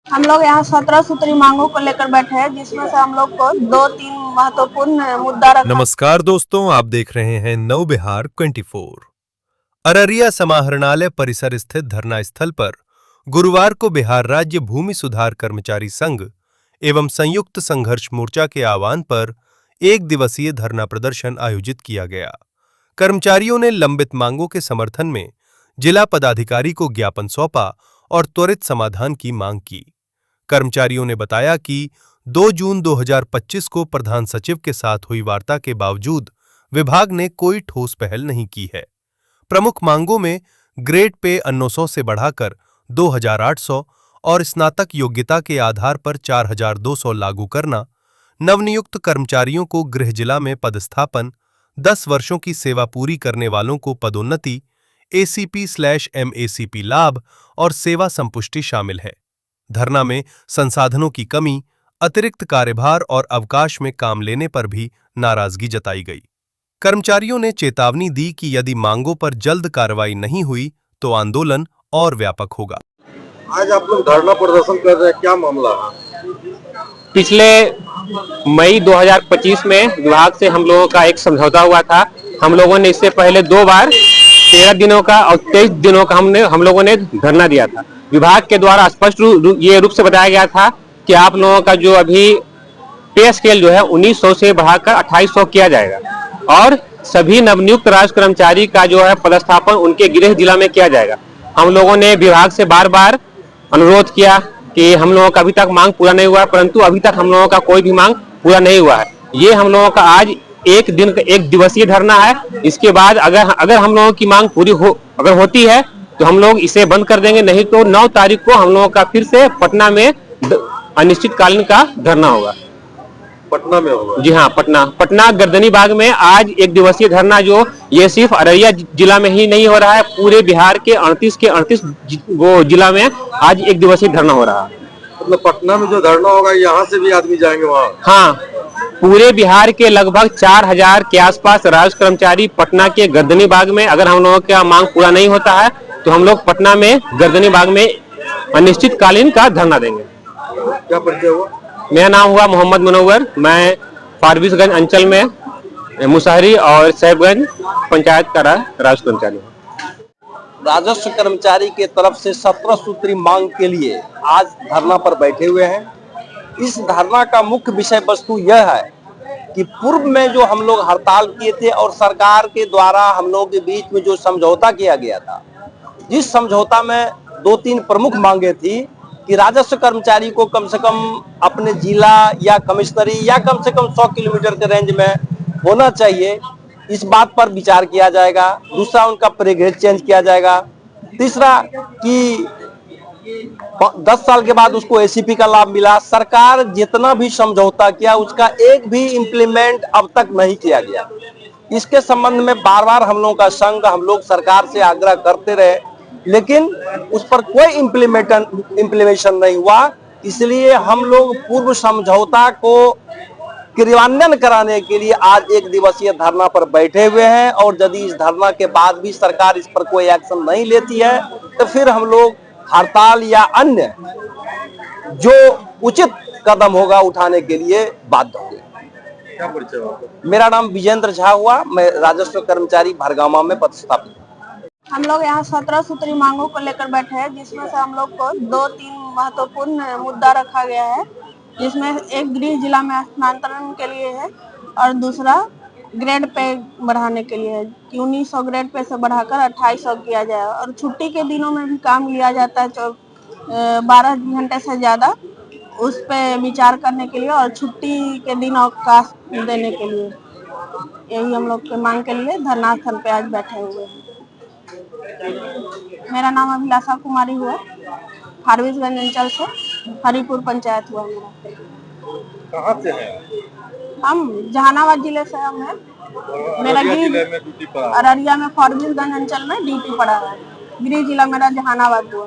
हम लोग यहाँ 17 सूत्री मांगों को लेकर बैठे हैं, जिसमें से हम लोग को 2-3 महत्वपूर्ण मुद्दा रखा। नमस्कार दोस्तों, आप देख रहे हैं नव बिहार 24। अररिया समाहरणालय परिसर स्थित धरना स्थल पर गुरुवार को बिहार राज्य भूमि सुधार कर्मचारी संघ एवं संयुक्त संघर्ष मोर्चा के आह्वान पर एक दिवसीय धरना प्रदर्शन आयोजित किया गया। कर्मचारियों ने लंबित मांगों के समर्थन में जिला पदाधिकारी को ज्ञापन सौंपा और त्वरित समाधान की मांग की। कर्मचारियों ने बताया कि 2 जून 2025 को प्रधान सचिव के साथ हुई वार्ता के बावजूद विभाग ने कोई ठोस पहल नहीं की है। प्रमुख मांगों में ग्रेड पे 900 से बढ़ाकर 2800 और स्नातक योग्यता के आधार पर 4200 लागू करना, नवनियुक्त कर्मचारियों को गृह जिला में पदस्थापन, 10 वर्षों की सेवा पूरी करने वालों को पदोन्नति, ACP/MACP लाभ और सेवा संपुष्टि शामिल है। धरना में संसाधनों की कमी, अतिरिक्त कार्यभार और अवकाश में काम लेने पर भी नाराजगी जताई गई। कर्मचारियों ने चेतावनी दी कि यदि मांगों पर जल्द कार्रवाई नहीं हुई तो आंदोलन और व्यापक होगा। आज आप लोग धरना प्रदर्शन कर रहे हैं, क्या मामला है? पिछले मई 2025 में विभाग से हम लोगों का एक समझौता हुआ था। हम लोगों ने इससे पहले 2 बार 13 दिनों का और 23 दिनों का हम लोगों ने धरना दिया था। विभाग के द्वारा स्पष्ट रूप से बताया गया था कि आप लोगों का जो अभी पे स्केल जो है 1900 से बढ़ाकर 2800 किया जाएगा और सभी नवनियुक्त राजस्व कर्मचारी का जो है पदस्थापन उनके गृह जिला में किया जाएगा। हम लोगों ने विभाग से बार बार अनुरोध किया कि हम लोगों का अभी तक मांग पूरा नहीं हुआ है, परंतु अभी तक हम लोगों का कोई भी मांग पूरा नहीं हुआ है। ये हम लोगों का आज एक दिवसीय धरना है। इसके बाद अगर हम लोगों की मांग पूरी अगर होती है तो हम लोग इसे बंद कर देंगे, नहीं तो 9 तारीख को हम लोगों का फिर से पटना में अनिश्चितकालीन का धरना होगा। पटना में होगा? जी हाँ, पटना गर्दनी बाग में आज एक दिवसीय धरना, जो ये सिर्फ अररिया जिला में ही नहीं हो रहा है, पूरे बिहार के 38 वो जिला में आज एक दिवसीय धरना हो रहा है। मतलब पटना में जो धरना होगा यहाँ से भी आदमी जाएंगे वहाँ? हाँ, पूरे बिहार के लगभग 4000 के आसपास राजस्व कर्मचारी पटना के गर्दनी बाग में, अगर हम लोगों का मांग पूरा नहीं होता है तो हम लोग पटना में गर्दनी बाग में अनिश्चितकालीन का धरना देंगे। क्या परिचय हुआ? मेरा नाम हुआ मोहम्मद मुनव्वर। मैं फारबिसगंज अंचल में मुसहरी और साहिबगंज पंचायत का राजस्व कर्मचारी हूँ। राजस्व कर्मचारी के तरफ से 17 सूत्री मांग के लिए आज धरना पर बैठे हुए हैं। इस धरना का मुख्य विषय वस्तु यह है कि पूर्व में जो हम लोग हड़ताल किए थे और सरकार के द्वारा हम लोग के बीच में जो समझौता किया गया था, जिस समझौता में 2-3 प्रमुख मांगे थी कि राजस्व कर्मचारी को कम से कम अपने जिला या कमिश्नरी या कम से कम 100 किलोमीटर के रेंज में होना चाहिए, इस बात पर विचार किया जाएगा। दूसरा, उनका पे ग्रेड चेंज किया जाएगा। तीसरा कि 10 साल के बाद उसको ACP का लाभ मिला। सरकार जितना भी समझौता किया उसका एक भी इम्प्लीमेंट अब तक नहीं किया गया। इसके संबंध में बार बार हम लोगों का संघ, हम लोग सरकार से आग्रह करते रहे, लेकिन उस पर कोई इम्प्लीमेशन नहीं हुआ। इसलिए हम लोग पूर्व समझौता को क्रियान्वयन कराने के लिए आज एक दिवसीय धरना पर बैठे हुए हैं और यदि इस धरना के बाद भी सरकार इस पर कोई एक्शन नहीं लेती है तो फिर हम लोग हड़ताल या अन्य जो उचित कदम होगा उठाने के लिए बाध्य होंगे। क्या परिचय हुआ? मेरा नाम विजेंद्र झा हुआ। मैं राजस्व कर्मचारी भरगामा में पदस्थापित। हम लोग यहाँ 17 सूत्री मांगों को लेकर बैठे हैं, जिसमें से हम लोग को 2-3 महत्वपूर्ण मुद्दा रखा गया है, जिसमें एक गृह जिला में स्थानांतरण के लिए है और दूसरा ग्रेड पे बढ़ाने के लिए है कि 1900 ग्रेड पे से बढ़ाकर 2800 किया जाए और छुट्टी के दिनों में भी काम लिया जाता है 12 घंटे से ज़्यादा, उस पे विचार करने के लिए और छुट्टी के दिन अवकाश देने के लिए, यही हम लोग के मांग के लिए धरना स्थल पे आज बैठे हुए हैं। मेरा नाम अभिलाषा कुमारी हुआ, फारबिसगंज अंचल से, हरिपुर पंचायत हुआ मेरा। कहाँ से है? हम जहानाबाद जिले से हम हैं। मेरा गृह अररिया में फारबिसगंज अंचल में ड्यूटी पड़ा है। गृह जिला मेरा जहानाबाद हुआ।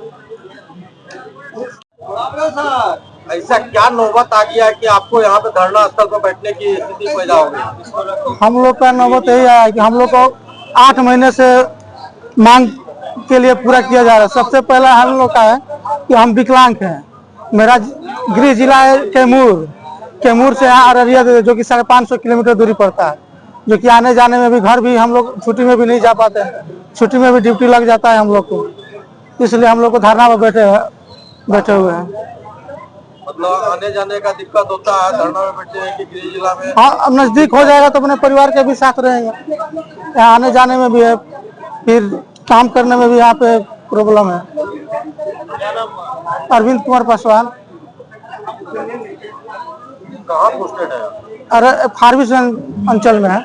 ऐसा क्या नौबत आ गया कि आपको यहाँ पे धरना स्थल पर बैठने की स्थिति पैदा हो गई? हम लोग का नौबत यही आया कि हम लोग को 8 महीने से मांग के लिए पूरा किया जा रहा है। सबसे पहला हम लोग का है कि हम विकलांग हैं मेरा गृह जिला है कैमूर। कैमूर से यहाँ अररिया जो कि 550 किलोमीटर दूरी पड़ता है, जो कि आने जाने में भी घर भी हम लोग छुट्टी में भी नहीं जा पाते हैं, छुट्टी में भी ड्यूटी लग जाता है हम लोग को, इसलिए हम लोग को धरना पर बैठे हुए हैं। मतलब आने जाने का दिक्कत होता है धरना में बैठे हैं कि गृह जिला में? हाँ, अब नजदीक हो जाएगा तो अपने परिवार के भी साथ रहेंगे, यहाँ आने जाने में भी है, फिर काम करने में भी यहाँ पे प्रॉब्लम है। अरविंद कुमार पासवान। कहाँ पोस्टेड है? अरे फारबिसगंज अंचल में है।